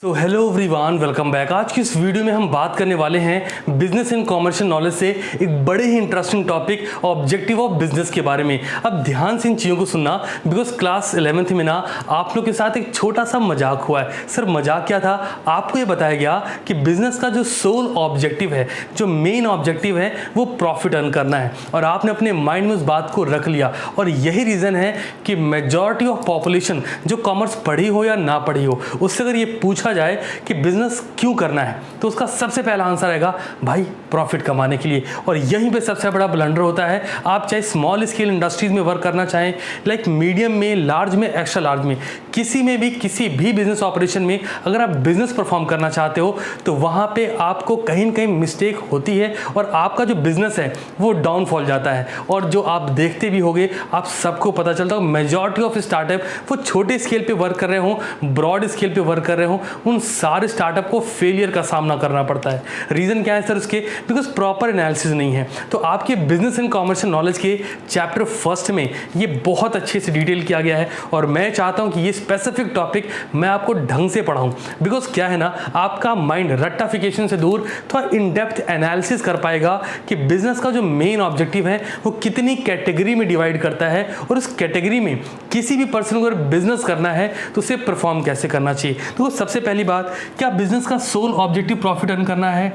तो hello everyone, welcome back. आज की इस वीडियो में हम बात करने वाले हैं बिजनेस एंड कॉमर्शियल नॉलेज से एक बड़े ही interesting topic objective of business के बारे में। अब ध्यान से इन चीज़ों को सुनना, बिकॉज क्लास 11th में ना आप लोग के साथ एक छोटा सा मजाक हुआ है। सर मजाक क्या था? आपको ये बताया गया कि बिजनेस का जो सोल ऑब्जेक्टिव है, जो मेन ऑब्जेक्टिव है, वो प्रॉफिट अर्न करना है। और आपने अपने माइंड में उस बात को रख लिया, और यही रीज़न है कि मेजॉरिटी ऑफ पॉपुलेशन जो कॉमर्स पढ़ी हो या ना पढ़ी हो, उससे अगर ये पूछा जाए कि बिजनेस क्यों करना है, तो उसका सबसे पहला आंसर आएगा भाई प्रॉफिट कमाने के लिए। और यहीं पे सबसे बड़ा ब्लंडर होता है। आप चाहे स्मॉल स्केल इंडस्ट्रीज में वर्क करना चाहें, लाइक मीडियम में, लार्ज में, एक्स्ट्रा लार्ज में, किसी में भी, किसी भी बिजनेस ऑपरेशन में अगर आप बिजनेस परफॉर्म करना चाहते हो, तो वहां पे आपको कहीं ना कहीं मिस्टेक होती है और आपका जो बिजनेस है वो डाउनफॉल जाता है। और जो आप देखते भी होंगे, आप सबको पता चलता हो, मेजॉरिटी ऑफ स्टार्टअप वो छोटे स्केल पे वर्क कर रहे हो, ब्रॉड स्केल पे वर्क कर रहे हो, उन सारे स्टार्टअप को फेलियर का सामना करना पड़ता है। रीजन क्या है सर उसके? बिकॉज प्रॉपर एनालिसिस नहीं है। तो आपके बिजनेस एंड कॉमर्शियल नॉलेज के चैप्टर 1 में ये बहुत अच्छे से डिटेल किया गया है, और मैं चाहता हूं कि ये स्पेसिफिक टॉपिक मैं आपको ढंग से पढ़ाऊं। बिकॉज क्या है ना, आपका माइंड रट्टाफिकेशन से दूर थोड़ा इन डेप्थ एनालिसिस कर पाएगा कि बिजनेस का जो मेन ऑब्जेक्टिव है वो कितनी कैटेगरी में डिवाइड करता है, और उस कैटेगरी में किसी भी पर्सन को अगर बिजनेस करना है तो उसे परफॉर्म कैसे करना चाहिए। तो सबसे पहली बात, क्या बिजनेस का सोल ऑब्जेक्टिव प्रॉफिट अर्न करना है?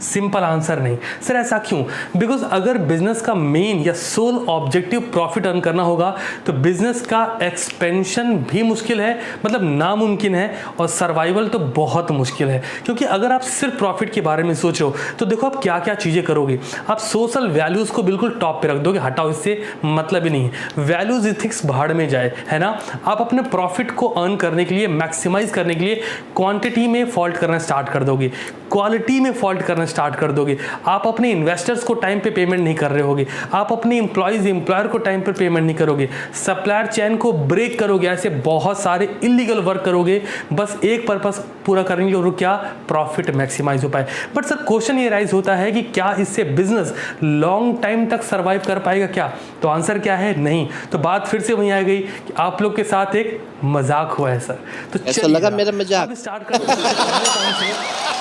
सिंपल आंसर नहीं। सर ऐसा क्यों? बिकॉज अगर बिजनेस का मेन या सोल ऑब्जेक्टिव प्रॉफिट अर्न करना होगा तो बिजनेस का एक्सपेंशन भी मुश्किल है, मतलब नामुमकिन है, और सर्वाइवल तो बहुत मुश्किल है। क्योंकि अगर आप सिर्फ प्रॉफिट के बारे में सोच रहे हो तो देखो आप क्या क्या चीज़ें करोगे। आप सोशल वैल्यूज़ को बिल्कुल टॉप पे रख दोगे, हटाओ, इससे मतलब ही नहीं है। वैल्यूज इथिक्स भाड़ में जाए, है ना। आप अपने प्रॉफिट को अर्न करने के लिए, मैक्सिमाइज करने के लिए क्वांटिटी में फॉल्ट करना स्टार्ट कर दोगे, क्वालिटी में फॉल्ट करना स्टार्ट कर दोगे। आप अपने इन्वेस्टर्स को टाइम पे पेमेंट नहीं कर रहे होगे, आप अपने एम्प्लॉयर को टाइम पे पेमेंट नहीं करोगे, सप्लायर चेन को ब्रेक करोगे, ऐसे बहुत सारे इलीगल वर्क करोगे, बस एक पर्पस पूरा करने के लिए, और क्या? प्रॉफिट मैक्सिमाइज हो पाए। बट सर क्वेश्चन ये राइज होता है कि क्या इससे बिजनेस लॉन्ग टाइम तक सर्वाइव कर पाएगा क्या? तो आंसर क्या है? नहीं। तो बात फिर से वहीं आ गई कि आप लोग के साथ एक मजाक हुआ है सर। तो ऐसा लगा मेरा मजाक। स्टार्ट करते हैं।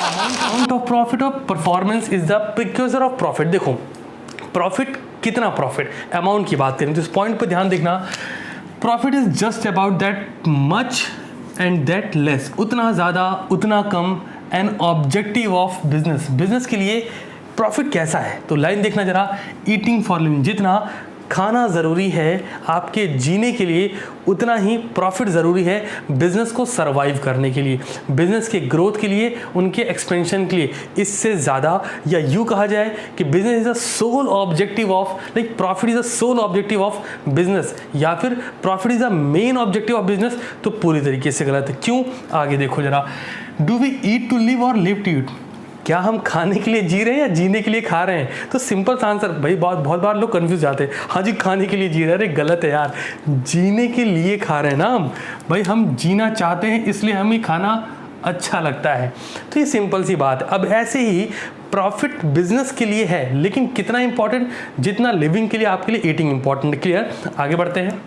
Amount of profit of performance is the precursor of profit. देखो प्रॉफिट, कितना प्रॉफिट, अमाउंट की बात करें तो इस पॉइंट पे ध्यान देखना। Profit is just about that much and that less, उतना ज़्यादा उतना कम, an objective of business. Business के लिए प्रॉफिट कैसा है? तो लाइन देखना जरा, ईटिंग फॉर लिविंग, जितना खाना ज़रूरी है आपके जीने के लिए, उतना ही प्रॉफिट ज़रूरी है बिजनेस को सरवाइव करने के लिए, बिजनेस के ग्रोथ के लिए, उनके एक्सपेंशन के लिए। इससे ज़्यादा, या यूँ कहा जाए कि business is a sole objective of, like profit is a sole objective of business, या फिर profit is a main objective of business, तो पूरी तरीके से गलत है। क्यों? आगे देखो जरा। Do we eat to live और लिव टू ईट? क्या हम खाने के लिए जी रहे हैं या जीने के लिए खा रहे हैं? तो सिंपल सा आंसर भाई, बहुत बार लोग कंफ्यूज जाते हैं। हाँ जी खाने के लिए जी रहे हैं, अरे गलत है यार, जीने के लिए खा रहे हैं ना हम। भाई हम जीना चाहते हैं, इसलिए हमें खाना अच्छा लगता है। तो ये सिंपल सी बात है। अब ऐसे ही प्रॉफिट बिजनेस के लिए है, लेकिन कितना इंपॉर्टेंट? जितना लिविंग के लिए आपके लिए ईटिंग इंपॉर्टेंट। क्लियर? आगे बढ़ते हैं।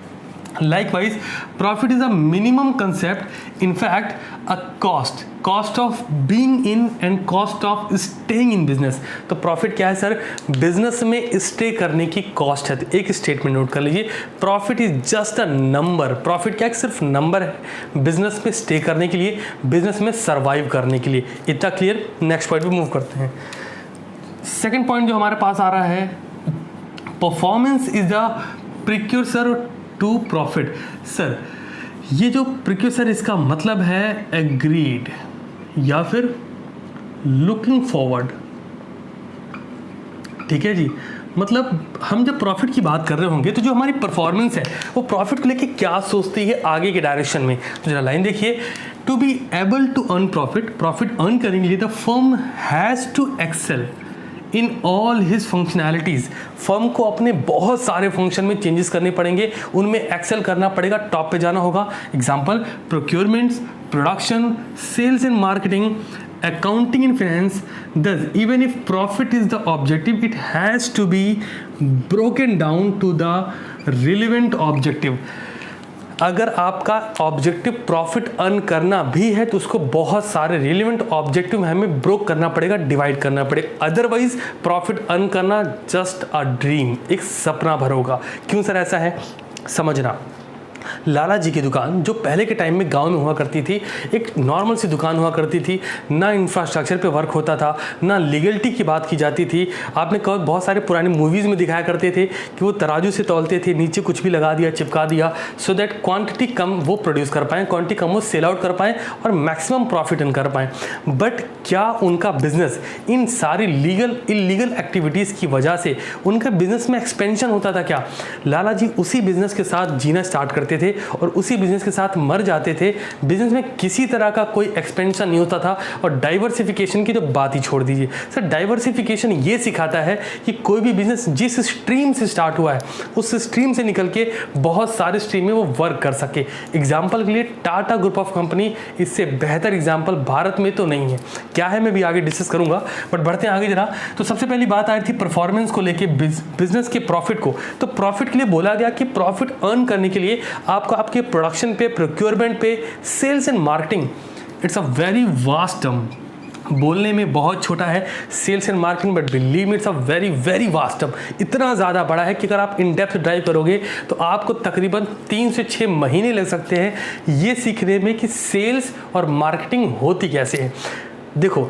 Likewise, profit is a minimum concept. In fact, a cost of being in and cost of staying in business. तो प्रॉफिट क्या है सर? बिजनेस में स्टे करने की कॉस्ट है। तो एक स्टेटमेंट नोट कर लीजिए, profit is just a number. Profit क्या है? सिर्फ नंबर है बिजनेस में स्टे करने के लिए, बिजनेस में सर्वाइव करने के लिए। इतना क्लियर? नेक्स्ट पॉइंट पे मूव करते हैं। सेकेंड पॉइंट जो हमारे पास आ रहा है, performance is the precursor to profit. Sir ये जो प्रिक्यूर्सर, इसका मतलब है एग्रीड या फिर लुकिंग फॉरवर्ड। ठीक है जी, मतलब हम जब प्रॉफिट की बात कर रहे होंगे तो जो हमारी परफॉर्मेंस है वो प्रॉफिट को लेके क्या सोचती है आगे के डायरेक्शन में। तो जरा लाइन देखिए, to be able to earn profit, profit earn करने के लिए the firm has to excel in all his functionalities. Firm को अपने बहुत सारे फंक्शन में चेंजेस करने पड़ेंगे, उनमें एक्सेल करना पड़ेगा, टॉप पे जाना होगा। Example, procurements, production, sales and marketing, accounting and finance. Thus, even if profit is the objective, it has to be broken down to the relevant objective. अगर आपका ऑब्जेक्टिव प्रॉफिट अर्न करना भी है तो उसको बहुत सारे रिलेवेंट ऑब्जेक्टिव में हमें ब्रोक करना पड़ेगा, डिवाइड करना पड़ेगा। अदरवाइज प्रॉफिट अर्न करना जस्ट अ ड्रीम, एक सपना भर होगा। क्यों सर ऐसा है, समझना। लाला जी की दुकान जो पहले के टाइम में गांव में हुआ करती थी, एक नॉर्मल सी दुकान हुआ करती थी, ना इंफ्रास्ट्रक्चर पे वर्क होता था, ना लीगलिटी की बात की जाती थी। आपने कहा बहुत सारे पुरानी मूवीज़ में दिखाया करते थे कि वो तराजू से तौलते थे, नीचे कुछ भी लगा दिया, चिपका दिया, सो दैट क्वांटिटी कम वो प्रोड्यूस कर पाएँ, क्वांटिटी कम वो सेल आउट कर पाएँ और मैक्सिमम प्रॉफिट अर्न कर पाएँ। बट क्या उनका बिजनेस इन सारी इलीगल एक्टिविटीज़ की वजह से उनका बिजनेस में एक्सपेंशन होता था क्या? लाला जी उसी बिजनेस के साथ जीना स्टार्ट करते थे और उसी बिजनेस के साथ मर जाते थे। बिजनेस में किसी तरह का कोई एक्सपेंशन नहीं होता था और डाइवर्सिफिकेशन की तो बात ही छोड़ दीजिए। सर डाइवर्सिफिकेशन ये सिखाता है कि कोई भी बिजनेस जिस स्ट्रीम से स्टार्ट हुआ है उस स्ट्रीम से निकल के बहुत सारे स्ट्रीम में वो वर्क कर सके। एग्जाम्पल के लिए टाटा ग्रुप ऑफ कंपनी, इससे बेहतर एग्जाम्पल भारत में तो नहीं है। क्या है मैं भी आगे डिस्कस करूंगा, बट बढ़ते हैं आगे जरा। तो सबसे पहली बात आई थी परफॉर्मेंस को लेके, बिजनेस के प्रॉफिट को। तो प्रॉफिट के लिए बोला गया कि प्रॉफिट अर्न करने के लिए आपको आपके प्रोडक्शन पे, प्रोक्योरमेंट पे, sales and marketing, it's a very vast term, बोलने में बहुत छोटा है sales and marketing, but believe me it's a very very vast term. इतना ज़्यादा बड़ा है कि अगर आप इन डेप्थ ड्राइव करोगे तो आपको तकरीबन 3 से 6 महीने लग सकते हैं ये सीखने में कि सेल्स और मार्केटिंग होती कैसे है। देखो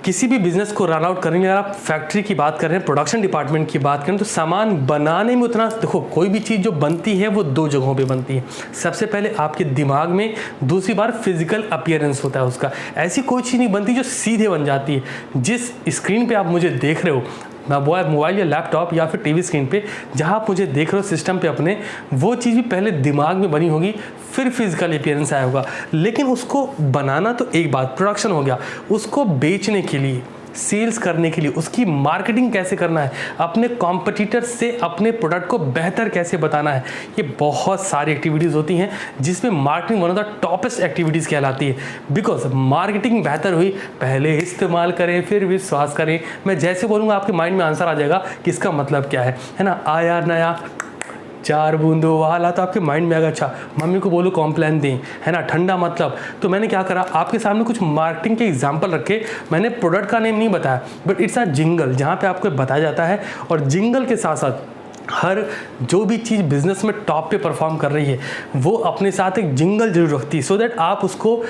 किसी भी बिजनेस को रन आउट करने, अगर आप फैक्ट्री की बात कर रहे हैं, प्रोडक्शन डिपार्टमेंट की बात करें, तो सामान बनाने में उतना, देखो कोई भी चीज़ जो बनती है वो 2 जगहों पे बनती है। सबसे पहले आपके दिमाग में, दूसरी बार फिजिकल अपीयरेंस होता है उसका। ऐसी कोई चीज़ नहीं बनती जो सीधे बन जाती है। जिस स्क्रीन पे आप मुझे देख रहे हो, मोबाइल या लैपटॉप या फिर टीवी स्क्रीन पे जहाँ आप मुझे देख रहे हो सिस्टम पे अपने, वो चीज़ भी पहले दिमाग में बनी होगी, फिर फिजिकल अपीयरेंस आया होगा। लेकिन उसको बनाना तो एक बात, प्रोडक्शन हो गया, उसको बेचने के लिए, सेल्स करने के लिए, उसकी मार्केटिंग कैसे करना है, अपने कॉम्पिटिटर से अपने प्रोडक्ट को बेहतर कैसे बताना है, ये बहुत सारी एक्टिविटीज़ होती हैं जिसमें marketing one of the toppest activities कहलाती है। बिकॉज मार्केटिंग बेहतर हुई, पहले इस्तेमाल करें फिर विश्वास करें। मैं जैसे बोलूँगा आपके माइंड में आंसर आ जाएगा कि इसका मतलब क्या है ना। आया नया 4 बूंदों वाला, तो आपके माइंड में आएगा अच्छा मम्मी को बोलो कॉम्प्लान दें, है ना, ठंडा मतलब। तो मैंने क्या करा, आपके सामने कुछ मार्केटिंग के एग्जांपल रखे। मैंने प्रोडक्ट का नेम नहीं बताया, बट इट्स अ जिंगल जहाँ पे आपको बताया जाता है। और जिंगल के साथ साथ हर जो भी चीज़ बिजनेस में टॉप पे परफॉर्म कर रही है वो अपने साथ एक जिंगल जरूर रखती है, सो दैट आप उसको,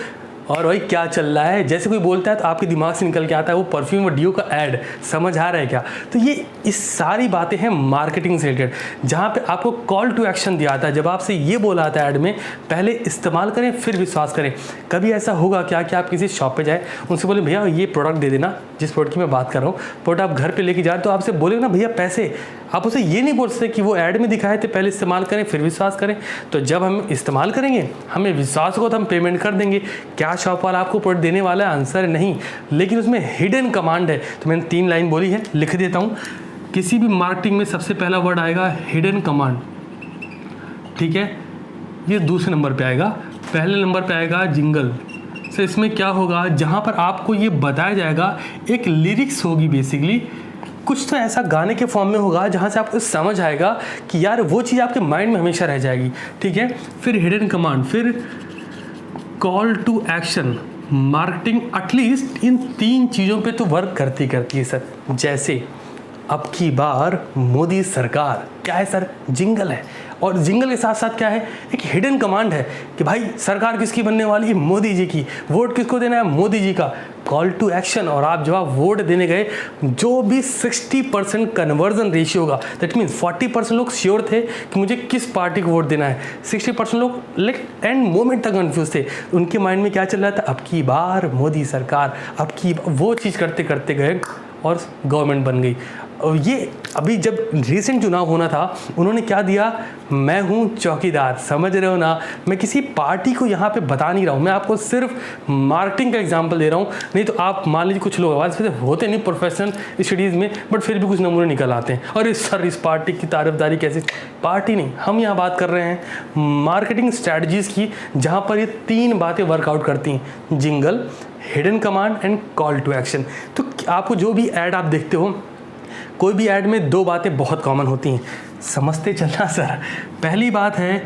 और भाई क्या चल रहा है जैसे कोई बोलता है तो आपके दिमाग से निकल के आता है वो परफ्यूम और डियो का ऐड, समझ आ रहा है क्या। तो ये इस सारी बातें हैं मार्केटिंग से रिलेटेड, जहाँ पे आपको कॉल टू एक्शन दिया आता है। जब आपसे ये बोला आता है ऐड में, पहले इस्तेमाल करें फिर विश्वास करें। कभी ऐसा होगा क्या कि आप किसी शॉप पे जाए, उनसे बोले भैया ये प्रोडक्ट दे देना, जिस प्रोडक्ट की मैं बात कर रहा हूँ, प्रोडक्ट आप घर पे लेके जाए, तो आपसे बोले ना भैया पैसे, आप उसे ये नहीं बोल सकते कि वो ऐड में दिखाए थे पहले इस्तेमाल करें फिर विश्वास करें। तो जब हम इस्तेमाल करेंगे, हमें विश्वास होगा तो हम पेमेंट कर देंगे। क्या शॉप वाला आपको प्रोडक्ट देने वाला है? आंसर नहीं, लेकिन उसमें हिडन कमांड है। तो मैंने 3 लाइन बोली है, लिख देता हूँ। किसी भी मार्केटिंग में सबसे पहला वर्ड आएगा हिडन कमांड, ठीक है, ये दूसरे नंबर पे आएगा। पहले नंबर पे आएगा जिंगल। तो इसमें क्या होगा, जहाँ पर आपको ये बताया जाएगा, एक लिरिक्स होगी बेसिकली, कुछ तो ऐसा गाने के फॉर्म में होगा जहाँ से आपको समझ आएगा कि यार वो चीज़ आपके माइंड में हमेशा रह जाएगी, ठीक है। फिर हिडन कमांड, फिर call to action. Marketing at least in 3 चीज़ों पे तो वर्क करती है सर। जैसे अब की बार मोदी सरकार, क्या है सर, जिंगल है, और जिंगल के साथ साथ क्या है, एक हिडन कमांड है कि भाई सरकार किसकी बनने वाली है, मोदी जी की, वोट किसको देना है, मोदी जी का। कॉल टू एक्शन, और आप जब आप वोट देने गए, जो भी 60% कन्वर्जन रेशियो होगा, दैट मीन्स 40% लोग श्योर थे कि मुझे किस पार्टी को वोट देना है, 60% लोग लाइक एंड मोमेंट तक कन्फ्यूज थे। उनके माइंड में क्या चल रहा था, अब की बार मोदी सरकार, अब की वो चीज़ करते करते गए और गवर्नमेंट बन गई। और ये अभी जब रिसेंट चुनाव होना था, उन्होंने क्या दिया, मैं हूँ चौकीदार, समझ रहे हो ना। मैं किसी पार्टी को यहाँ पे बता नहीं रहा हूँ, मैं आपको सिर्फ मार्केटिंग का एग्जांपल दे रहा हूँ। नहीं तो आप मान लीजिए कुछ लोग वैसे होते नहीं प्रोफेशनल स्टडीज़ में, बट फिर भी कुछ नमूने निकल आते हैं, और इस सर इस पार्टी की तारीफदारी कैसे। पार्टी नहीं, हम यहाँ बात कर रहे हैं मार्केटिंग स्ट्रैटेजीज़ की, जहाँ पर ये 3 बातें वर्कआउट करती हैं, jingle, hidden command and call to action. तो आपको जो भी ऐड आप देखते हो, कोई भी ऐड में 2 बातें बहुत कॉमन होती हैं, समझते चलना सर। पहली बात है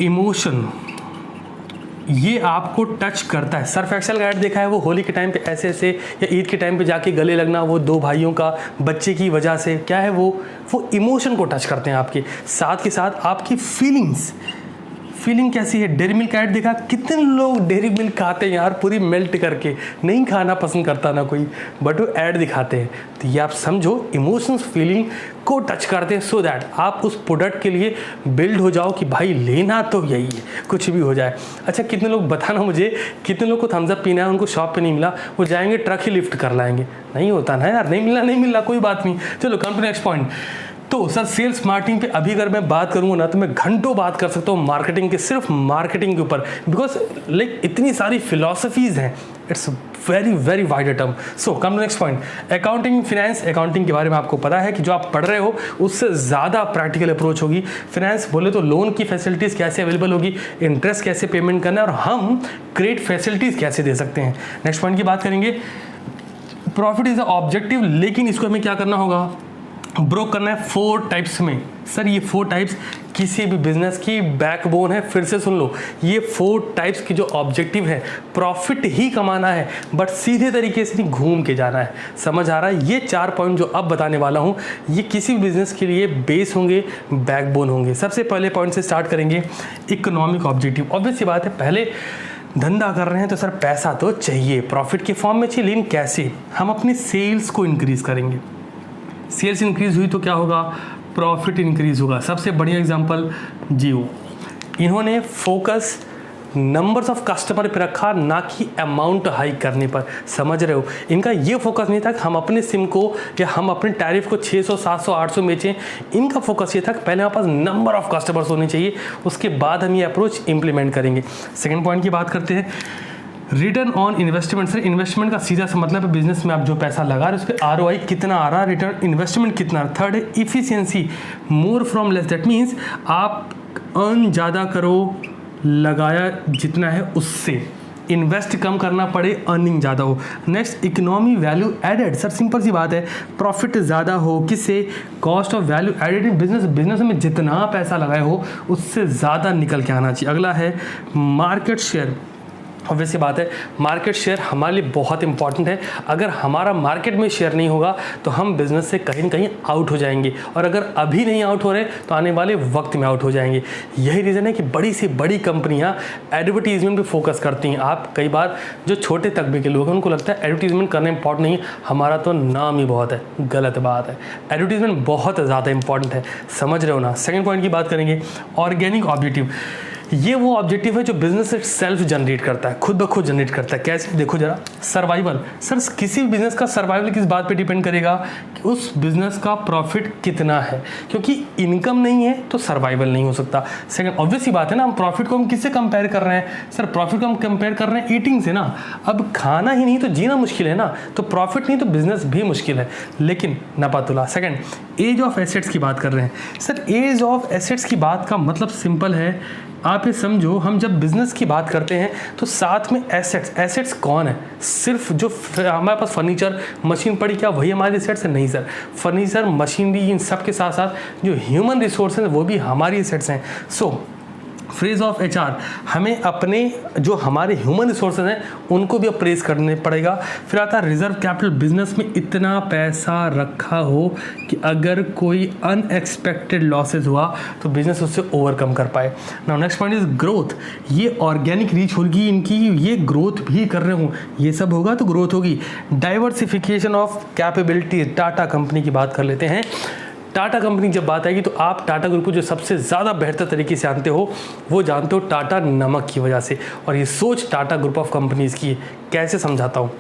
इमोशन ये आपको टच करता है। सर्फ एक्सेल का ऐड देखा है, वो होली के टाइम पे ऐसे ऐसे या ईद के टाइम पे जाके गले लगना, वो दो भाइयों का बच्चे की वजह से क्या है, वो इमोशन को टच करते हैं आपके साथ के साथ आपकी फीलिंग कैसी है। डेयरी मिल्क ऐड देखा, कितने लोग डेयरी मिल्क खाते हैं यार पूरी मेल्ट करके, नहीं खाना पसंद करता ना कोई, बट वो ऐड दिखाते हैं। तो ये आप समझो इमोशंस फीलिंग को टच करते हैं, सो दैट आप उस प्रोडक्ट के लिए बिल्ड हो जाओ कि भाई लेना तो यही है, कुछ भी हो जाए। अच्छा, कितने लोग बताना मुझे, कितने लोग को थम्स अप पीना है, उनको शॉप पे नहीं मिला, वो जाएंगे ट्रक ही लिफ्ट कर लाएंगे। नहीं होता ना यार, नहीं मिला कोई बात नहीं। चलो कम टू नेक्स्ट पॉइंट। तो सर सेल्स मार्केटिंग पे अभी अगर मैं बात करूँगा ना तो मैं घंटों बात कर सकता हूँ मार्केटिंग के, सिर्फ मार्केटिंग के ऊपर, बिकॉज लाइक इतनी सारी फिलॉसफीज हैं, it's very very wide term. So come to next point, accounting finance. Accounting के बारे में आपको पता है कि जो आप पढ़ रहे हो उससे ज़्यादा प्रैक्टिकल अप्रोच होगी। फिनेंस बोले तो लोन की फैसिलिटीज़ कैसे अवेलेबल होगी, इंटरेस्ट कैसे पेमेंट करना है और हम क्रेडिट फैसिलिटीज़ कैसे दे सकते हैं। नेक्स्ट पॉइंट की बात करेंगे, प्रॉफिट इज अ ऑब्जेक्टिव, लेकिन इसको हमें क्या करना होगा, ब्रोक करना है 4 टाइप्स में। सर ये 4 टाइप्स किसी भी बिजनेस की बैकबोन है, फिर से सुन लो, ये 4 टाइप्स की जो ऑब्जेक्टिव है, प्रॉफिट ही कमाना है बट सीधे तरीके से नहीं, घूम के जाना है। समझ आ रहा है? ये 4 पॉइंट जो अब बताने वाला हूँ ये किसी भी बिजनेस के लिए बेस होंगे, बैकबोन होंगे। सबसे पहले पॉइंट से स्टार्ट करेंगे, इकोनॉमिक ऑब्जेक्टिव। ऑब्वियस सी बात है, पहले धंधा कर रहे हैं तो सर पैसा तो चाहिए, प्रॉफिट के फॉर्म में चाहिए, लेकिन कैसे? हम अपनी सेल्स को इंक्रीज करेंगे। सेल्स इंक्रीज हुई तो क्या होगा, प्रॉफिट इंक्रीज होगा। सबसे बढ़िया एग्जांपल जियो, इन्होंने फोकस नंबर्स ऑफ कस्टमर पे रखा, ना कि अमाउंट हाइक करने पर। समझ रहे हो? इनका ये फोकस नहीं था कि हम अपने सिम को या हम अपने टैरिफ को 600 700 800 बेचें। इनका फोकस ये था कि पहले हमारे पास नंबर ऑफ कस्टमर्स होने चाहिए, उसके बाद हम ये अप्रोच इंप्लीमेंट करेंगे। सेकेंड पॉइंट की बात करते हैं, return on investment. Sir investment का सीधा सा मतलब है बिजनेस में आप जो पैसा लगा रहे हो उस पर आरओआई कितना आ रहा है, रिटर्न इन्वेस्टमेंट कितना। थर्ड है efficiency, more from less, that means आप अर्न ज़्यादा करो, लगाया जितना है उससे, इन्वेस्ट कम करना पड़े, अर्निंग ज़्यादा हो। Next economy value added. Sir simple सी बात है, प्रॉफिट ज़्यादा हो, किससे? Cost of value added in business में जितना पैसा लगाए हो उससे ज़्यादा निकल के आना चाहिए। अगला है मार्केट शेयर। ऑब्वियस सी बात है, मार्केट शेयर हमारे लिए बहुत इंपॉर्टेंट है। अगर हमारा मार्केट में शेयर नहीं होगा तो हम बिजनेस से कहीं ना कहीं आउट हो जाएंगे, और अगर अभी नहीं आउट हो रहे तो आने वाले वक्त में आउट हो जाएंगे। यही रीज़न है कि बड़ी से बड़ी कंपनियां एडवर्टीजमेंट पे फोकस करती हैं। आप कई बार जो छोटे तबके के लोग हैं उनको लगता है एडवर्टीजमेंट करना इंपॉर्टेंट नहीं है, हमारा तो नाम ही बहुत है। गलत बात है, एडवर्टीजमेंट बहुत ज़्यादा इंपॉर्टेंट है। समझ रहे हो ना? सेकेंड पॉइंट की बात करेंगे, ऑर्गेनिक ऑब्जेक्टिव। ये वो ऑब्जेक्टिव है जो बिजनेस सेल्फ जनरेट करता है, खुद ब खुद जनरेट करता है। कैसे? देखो जरा, सर्वाइवल। सर किसी भी बिजनेस का सर्वाइवल किस बात पे डिपेंड करेगा कि उस बिजनेस का प्रॉफिट कितना है, क्योंकि इनकम नहीं है तो सर्वाइवल नहीं हो सकता। सेकंड, ऑब्वियस ही बात है ना, हम प्रॉफिट को हम किससे कंपेयर कर रहे हैं? सर प्रॉफिट को हम कंपेयर कर रहे हैं ईटिंग से ना। अब खाना ही नहीं तो जीना मुश्किल है ना, तो प्रॉफिट नहीं तो बिजनेस भी मुश्किल है। लेकिन नपातुला। सेकंड, एज ऑफ एसेट्स की बात कर रहे हैं। सर एज ऑफ एसेट्स की बात का मतलब सिंपल है, आप ये समझो, हम जब बिजनेस की बात करते हैं तो साथ में एसेट्स कौन है? सिर्फ जो हमारे पास फर्नीचर मशीन पड़ी, क्या वही हमारे एसेट्स है? नहीं सर, फर्नीचर मशीनरी इन सब के साथ साथ जो ह्यूमन रिसोर्स हैं वो भी हमारी एसेट्स हैं। सो फ्रेज ऑफ एचआर, हमें अपने जो हमारे ह्यूमन रिसोर्सेज हैं उनको भी अप्रेस करने पड़ेगा। फिर आता है रिजर्व कैपिटल, बिजनेस में इतना पैसा रखा हो कि अगर कोई अनएक्सपेक्टेड लॉसेज हुआ तो बिजनेस उससे ओवरकम कर पाए। Now next point is growth. ये ऑर्गेनिक रीच होगी इनकी, ये ग्रोथ भी कर रहे हूँ, ये सब होगा तो ग्रोथ होगी। Diversification of capability, Tata company की बात कर लेते हैं। टाटा कंपनी जब बात आएगी तो आप टाटा ग्रुप को जो सबसे ज़्यादा बेहतर तरीके से जानते हो वो जानते हो टाटा नमक की वजह से, और ये सोच टाटा ग्रुप ऑफ कंपनीज़ की है। कैसे समझाता हूँ,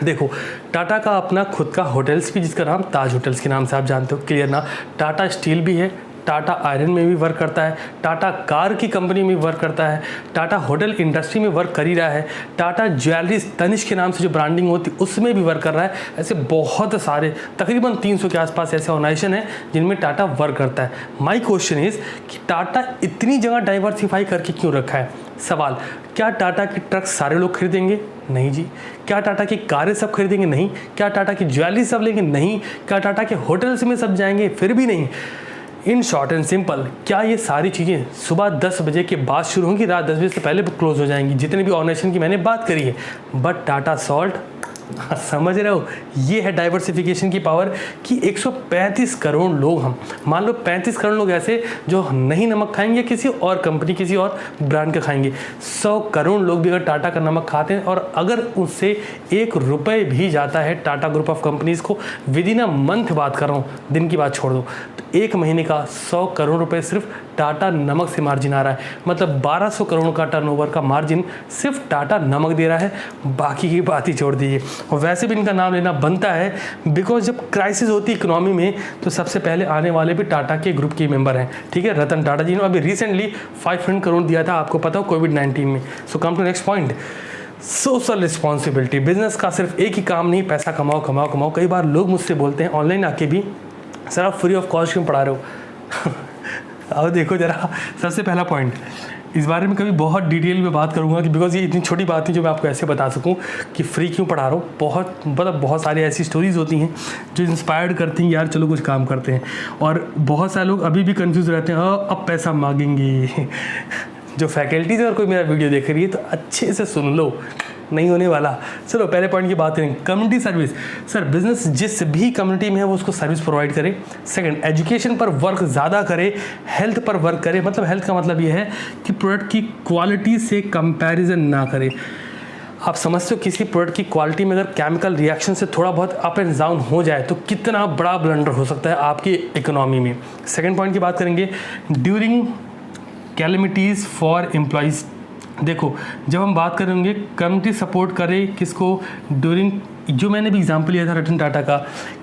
देखो टाटा का अपना खुद का होटल्स भी, जिसका नाम ताज होटल्स के नाम से आप जानते हो, क्लियर ना। टाटा स्टील भी है, टाटा आयरन में भी वर्क करता है, टाटा कार की कंपनी में वर्क करता है, टाटा होटल इंडस्ट्री में वर्क कर ही रहा है, टाटा ज्वेलरीज तनिष्क के नाम से जो ब्रांडिंग होती है उसमें भी वर्क कर रहा है। ऐसे बहुत सारे तकरीबन 300 के आसपास ऐसे ऑर्गेनाइजेशन है जिनमें टाटा वर्क करता है। माई क्वेश्चन इज कि टाटा इतनी जगह डाइवर्सिफाई करके क्यों रखा है? सवाल, क्या टाटा की ट्रक सारे लोग खरीदेंगे? नहीं जी। क्या टाटा की कारें सब खरीदेंगे? नहीं। क्या टाटा की ज्वेलरी सब लेंगे? नहीं। क्या टाटा के होटल्स में सब जाएंगे? फिर भी नहीं। इन शॉर्ट एंड सिंपल, क्या ये सारी चीज़ें सुबह 10 बजे के बाद शुरू होंगी, रात 10 बजे से पहले क्लोज हो जाएंगी, जितने भी ऑर्गेनाइजेशन की मैंने बात करी है। बट टाटा सॉल्ट, समझ रहे हो, ये है डाइवर्सिफिकेशन की पावर कि 135 करोड़ लोग, हम मान लो 35 करोड़ लोग ऐसे जो नहीं नमक खाएंगे, किसी और कंपनी किसी और ब्रांड का खाएंगे। 100 करोड़ लोग भी अगर टाटा का नमक खाते हैं और अगर उससे 1 रुपये भी जाता है टाटा ग्रुप ऑफ कंपनीज़ को, विद इन अ मंथ बात कर रहा हूँ, दिन की बात छोड़ दो, तो 1 महीने का 100 करोड़ रुपए सिर्फ टाटा नमक से मार्जिन आ रहा है। मतलब 1200 करोड़ का टर्नओवर का मार्जिन सिर्फ टाटा नमक दे रहा है, बाकी की बात ही छोड़ दीजिए। और वैसे भी इनका नाम लेना बनता है बिकॉज जब क्राइसिस होती है इकोनॉमी में तो सबसे पहले आने वाले भी टाटा के ग्रुप के मेंबर हैं, ठीक है। रतन टाटा जी ने अभी रिसेंटली 500 करोड़ दिया था, आपको पता हो, कोविड-19 में। So come to next point, social responsibility. Business का सिर्फ एक ही काम नहीं, पैसा कमाओ कमाओ कमाओ। कई बार लोग मुझसे बोलते हैं ऑनलाइन आके भी, सर आप फ्री ऑफ कॉस्ट क्यों पढ़ा रहे हो? अब देखो जरा, सबसे पहला पॉइंट, इस बारे में कभी बहुत डिटेल में बात करूंगा कि बिकॉज ये इतनी छोटी बात नहीं जो मैं आपको ऐसे बता सकूं कि फ्री क्यों पढ़ा रहा हूँ। बहुत सारी ऐसी स्टोरीज होती हैं जो इंस्पायर्ड करती हैं, यार चलो कुछ काम करते हैं। और बहुत सारे लोग अभी भी कंफ्यूज रहते हैं, अब पैसा मांगेंगे। जो फैकल्टीज अगर कोई मेरा वीडियो देख रही है तो अच्छे से सुन लो, नहीं होने वाला। चलो पहले पॉइंट की बात करें, कम्युनिटी सर्विस। सर बिजनेस जिस भी कम्युनिटी में है वो उसको सर्विस प्रोवाइड करे। सेकंड, एजुकेशन पर वर्क ज़्यादा करे, हेल्थ पर वर्क करे। मतलब हेल्थ का मतलब ये है कि प्रोडक्ट की क्वालिटी से कंपैरिजन ना करे। आप समझते हो किसी प्रोडक्ट की क्वालिटी में अगर केमिकल रिएक्शन से थोड़ा बहुत अप एंड डाउन हो जाए तो कितना बड़ा ब्लंडर हो सकता है आपकी इकोनॉमी में। सेकंड पॉइंट की बात करेंगे, ड्यूरिंग कैलेमिटीज़ फॉर एम्प्लॉयज़। देखो जब हम बात करेंगे कम्युनिटी सपोर्ट करे किसको, ड्यूरिंग, जो मैंने भी एग्जांपल लिया था रतन टाटा का,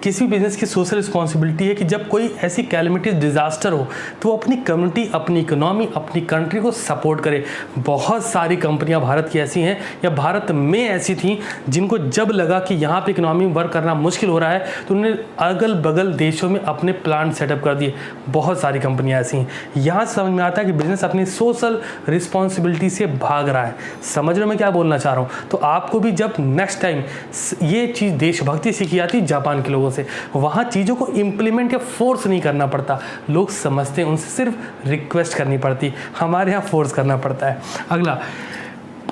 किसी भी बिजनेस की सोशल रिस्पॉन्सिबिलिटी है कि जब कोई ऐसी कैलेमिटी डिजास्टर हो तो वो अपनी कम्युनिटी, अपनी इकोनॉमी, अपनी कंट्री को सपोर्ट करे। बहुत सारी कंपनियां भारत की ऐसी हैं या भारत में ऐसी थी जिनको जब लगा कि यहाँ पे इकोनॉमी में वर्क करना मुश्किल हो रहा है तो उन्होंने अगल बगल देशों में अपने प्लांट सेटअप कर दिए। बहुत सारी कंपनियाँ ऐसी हैं। यहाँ समझ में आता है कि बिजनेस अपनी सोशल रिस्पॉन्सिबिलिटी से भाग रहा है। समझ रहे हो मैं क्या बोलना चाह रहा हूँ? तो आपको भी जब नेक्स्ट टाइम ये चीज़ देशभक्ति सीखी जाती है जापान के लोगों से, वहाँ चीज़ों को इम्प्लीमेंट या फोर्स नहीं करना पड़ता, लोग समझते हैं, उनसे सिर्फ रिक्वेस्ट करनी पड़ती। हमारे यहाँ फोर्स करना पड़ता है। अगला,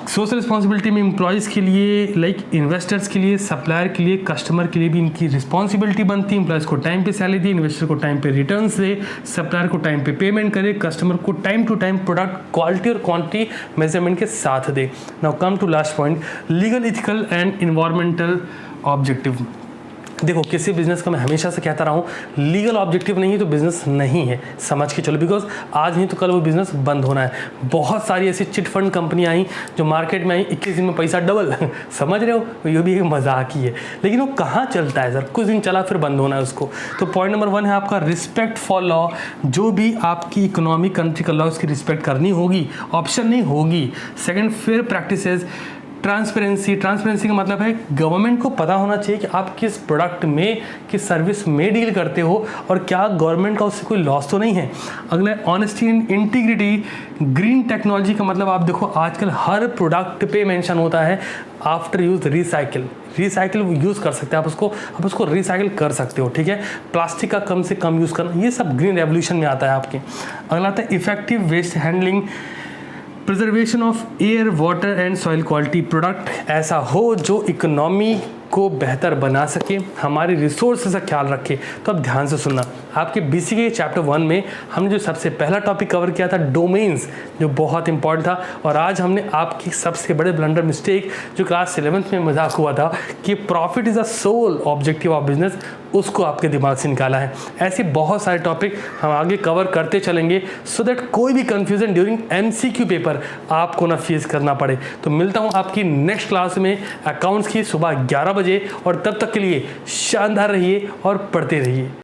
सोशल रिस्पॉन्सिबिलिटी में एम्प्लॉयज़ के लिए, लाइक इन्वेस्टर्स के लिए, सप्लायर के लिए, कस्टमर के लिए भी इनकी रिस्पॉन्सिबिलिटी बनती है। एम्प्लॉयज़ को टाइम पे सैलरी दे, इन्वेस्टर को टाइम पे रिटर्न्स दे, सप्लायर को टाइम पे पेमेंट करे, कस्टमर को time to time product quality और क्वांटिटी मेजरमेंट के साथ दे। Now come to last point, legal, ethical and environmental objective. देखो किसी बिजनेस का मैं हमेशा से कहता रहा हूँ, लीगल ऑब्जेक्टिव नहीं है तो बिजनेस नहीं है, समझ के चलो। बिकॉज आज नहीं तो कल वो बिजनेस बंद होना है। बहुत सारी ऐसी चिट फंड कंपनियाँ आई जो मार्केट में आई, 21 दिन में पैसा डबल। समझ रहे हो, ये भी एक मजाक ही है। लेकिन वो कहाँ चलता है सर, कुछ दिन चला फिर बंद होना है उसको। तो पॉइंट नंबर 1 है आपका रिस्पेक्ट फॉर लॉ। जो भी आपकी इकोनॉमी, कंट्री का लॉ, उसकी रिस्पेक्ट करनी होगी, ऑप्शन नहीं होगी। Second, fair practices. ट्रांसपेरेंसी का मतलब है गवर्नमेंट को पता होना चाहिए कि आप किस प्रोडक्ट में, किस सर्विस में डील करते हो और क्या गवर्नमेंट का उससे कोई लॉस तो नहीं है। अगला, honesty and integrity. Green technology का मतलब आप देखो आजकल हर प्रोडक्ट पे मेंशन होता है आफ्टर यूज रिसाइकिल यूज़ कर सकते हैं आप उसको रिसाइकिल कर सकते हो, ठीक है। प्लास्टिक का कम से कम यूज़ करना, ये सब ग्रीन रेवोल्यूशन में आता है आपके। अगला आता है effective waste handling, preservation of air, water and soil quality. Product ऐसा हो जो इकोनॉमी को बेहतर बना सके, हमारे रिसोर्सेज का ख्याल रखे। तो अब ध्यान से सुनना, आपके बीसी के चैप्टर 1 में हमने जो सबसे पहला टॉपिक कवर किया था डोमेन्स, जो बहुत इंपॉर्टेंट था। और आज हमने आपकी सबसे बड़े ब्लंडर मिस्टेक जो क्लास 11th में मजाक हुआ था कि profit is a sole objective of business, उसको आपके दिमाग से निकाला है। ऐसे बहुत सारे टॉपिक हम आगे कवर करते चलेंगे सो दैट कोई भी कंफ्यूजन ड्यूरिंग MCQ पेपर आपको ना फेस करना पड़े। तो मिलता हूँ आपकी नेक्स्ट क्लास में अकाउंट्स की सुबह 11 बजे, और तब तक के लिए शानदार रहिए और पढ़ते रहिए।